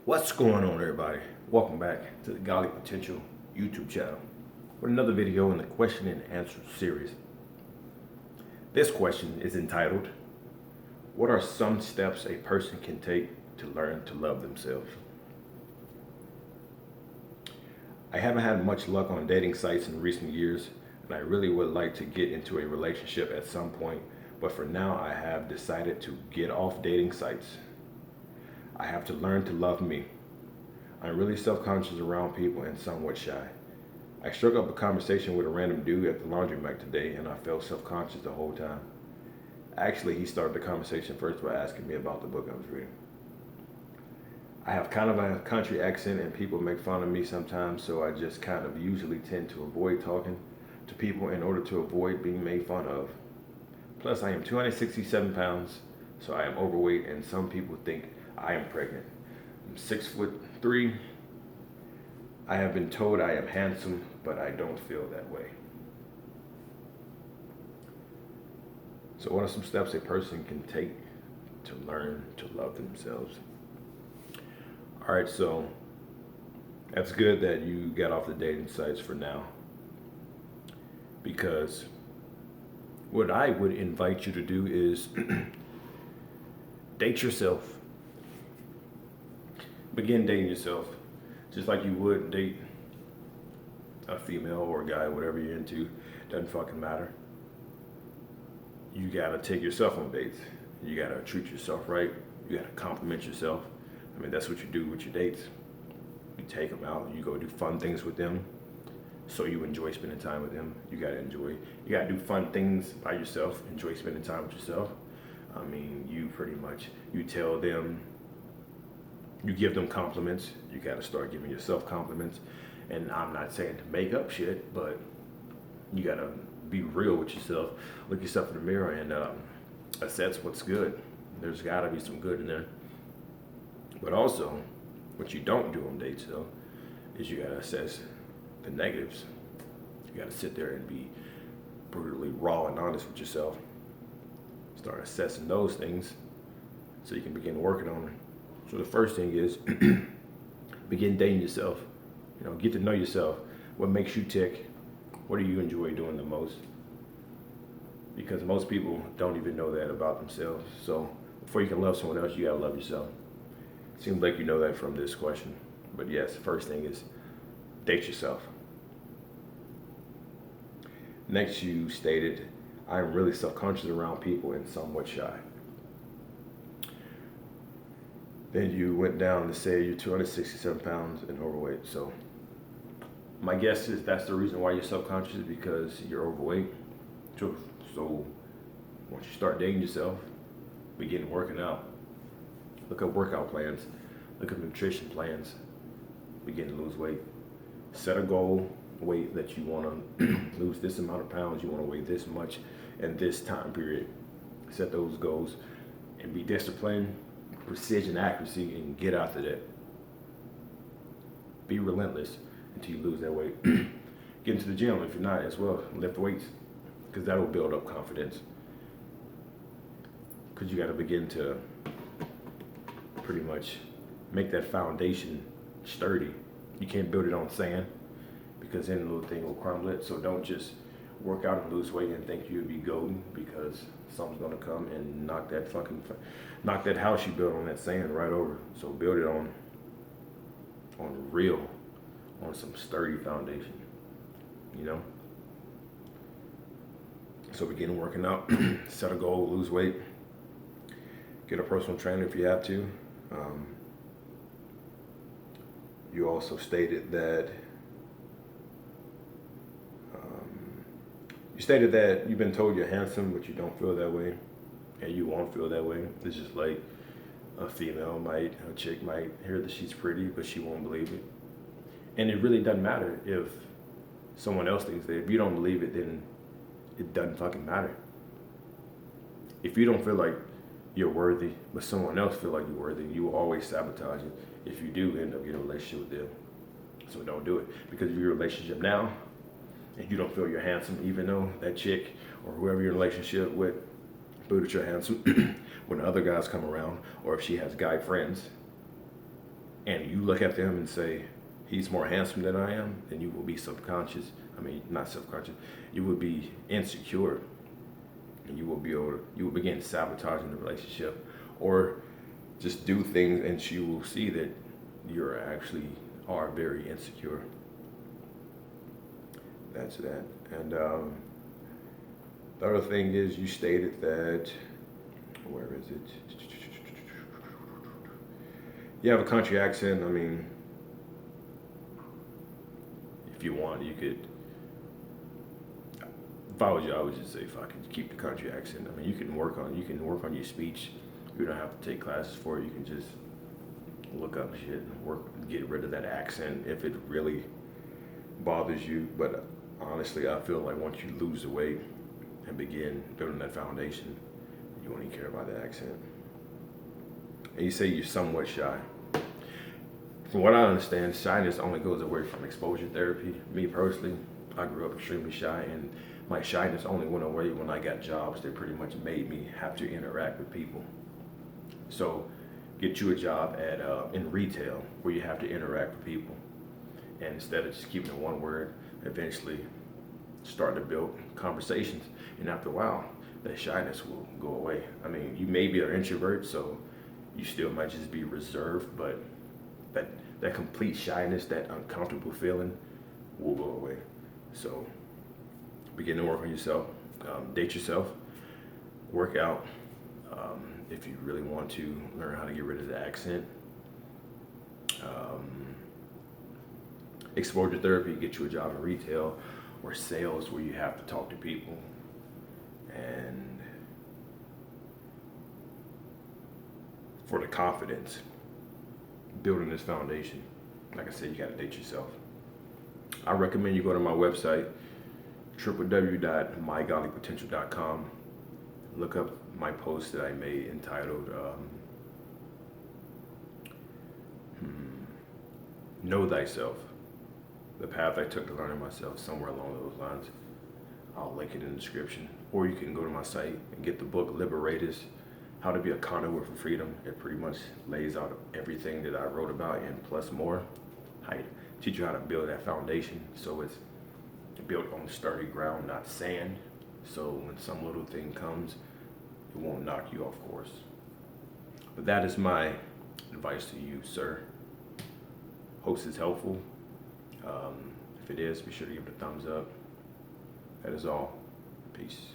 What's going on, everybody? Welcome back to the Godly Potential YouTube channel with another video in the question and answer series. This question is entitled, what are some steps a person can take to learn to love themselves? I haven't had much luck on dating sites in recent years, and I really would like to get into a relationship at some point, but for now I have decided to get off dating sites. I have to learn to love me. I'm really self-conscious around people and somewhat shy. I struck up a conversation with a random dude at the laundromat today, and I felt self-conscious the whole time. Actually, he started the conversation first by asking me about the book I was reading. I have kind of a country accent and people make fun of me sometimes, so I just kind of usually tend to avoid talking to people in order to avoid being made fun of. Plus, I am 267 pounds, so I am overweight, and some people think I am pregnant. I'm 6'3". I have been told I am handsome, but I don't feel that way. So what are some steps a person can take to learn to love themselves? All right, so that's good that you got off the dating sites for now, because what I would invite you to do is date yourself. Begin dating yourself just like you would date a female or a guy, whatever you're into. Doesn't fucking matter. You gotta take yourself on dates. You gotta treat yourself right. You gotta compliment yourself. I mean, that's what you do with your dates. You take them out, you go do fun things with them, so you enjoy spending time with them. You gotta do fun things by yourself, enjoy spending time with yourself. I mean, you tell them, you give them compliments. You gotta start giving yourself compliments. And I'm not saying to make up shit, but you gotta be real with yourself. Look yourself in the mirror and assess what's good. There's gotta be some good in there. But also, what you don't do on dates though, is you gotta assess the negatives. You gotta sit there and be brutally raw and honest with yourself. Start assessing those things so you can begin working on them. So the first thing is begin dating yourself. Get to know yourself. What makes you tick? What do you enjoy doing the most? Because most people don't even know that about themselves. So before you can love someone else, you gotta love yourself. Seems like you know that from this question. But yes, first thing is date yourself. Next, you stated, I'm really self-conscious around people and somewhat shy. Then you went down to say you're 267 pounds and overweight. So my guess is that's the reason why you're self-conscious, is because you're overweight. So once you start dating yourself, begin working out. Look up workout plans. Look up nutrition plans. Begin to lose weight. Set a goal, weight that you want to lose this amount of pounds. You want to weigh this much in this time period. Set those goals and be disciplined. Precision, accuracy, and get after that. Be relentless until you lose that weight. Get into the gym if you're not as well. Lift weights, because that will build up confidence. Because you got to begin to pretty much make that foundation sturdy. You can't build it on sand, because then the little thing will crumble it. So don't just work out and lose weight and think you'll be golden, because something's gonna come and knock that house you built on that sand right over. So build it on some sturdy foundation, So begin working out, set a goal, lose weight, get a personal trainer if you have to. You also stated that you've been told you're handsome, but you don't feel that way, and you won't feel that way. It's just like a chick might hear that she's pretty, but she won't believe it. And it really doesn't matter if someone else thinks that. If you don't believe it, then it doesn't fucking matter. If you don't feel like you're worthy, but someone else feel like you're worthy, you will always sabotage it if you do end up getting a relationship with them. So don't do it, because if you're in a relationship now and you don't feel you're handsome, even though that chick or whoever you're in a relationship with feel that you're handsome when other guys come around, or if she has guy friends and you look at them and say, he's more handsome than I am, then you will be subconscious. I mean, not subconscious. You will be insecure, and you will begin sabotaging the relationship, or just do things, and she will see that you're actually are very insecure. That's that. And the other thing is, you stated that, where is it? You have a country accent. I mean, if you want, you could. If I was you, I would just say fucking keep the country accent. I mean, you can work on your speech. You don't have to take classes for it. You can just look up shit and get rid of that accent if it really bothers you. But honestly, I feel like once you lose the weight and begin building that foundation, you won't even care about the accent. And you say you're somewhat shy. From what I understand, shyness only goes away from exposure therapy. Me personally, I grew up extremely shy, and my shyness only went away when I got jobs that pretty much made me have to interact with people. So get you a job at in retail where you have to interact with people, and instead of just keeping it one word, eventually start to build conversations. And after a while, that shyness will go away. I mean, you may be an introvert, so you still might just be reserved, but that complete shyness, that uncomfortable feeling will go away. So begin to work on yourself, date yourself, work out. If you really want to learn how to get rid of the accent, exposure therapy, get you a job in retail or sales where you have to talk to people. And for the confidence, building this foundation, like I said, you got to date yourself. I recommend you go to my website, www.mygollypotential.com. Look up my post that I made entitled Know Thyself, the path I took to learning myself, somewhere along those lines. I'll link it in the description. Or you can go to my site and get the book Liberators, How to Be a Conduit for Freedom. It pretty much lays out everything that I wrote about and plus more. I teach you how to build that foundation so it's built on sturdy ground, not sand. So when some little thing comes, it won't knock you off course. But that is my advice to you, sir. Hope it's helpful. If it is, be sure to give it a thumbs up. That is all. Peace.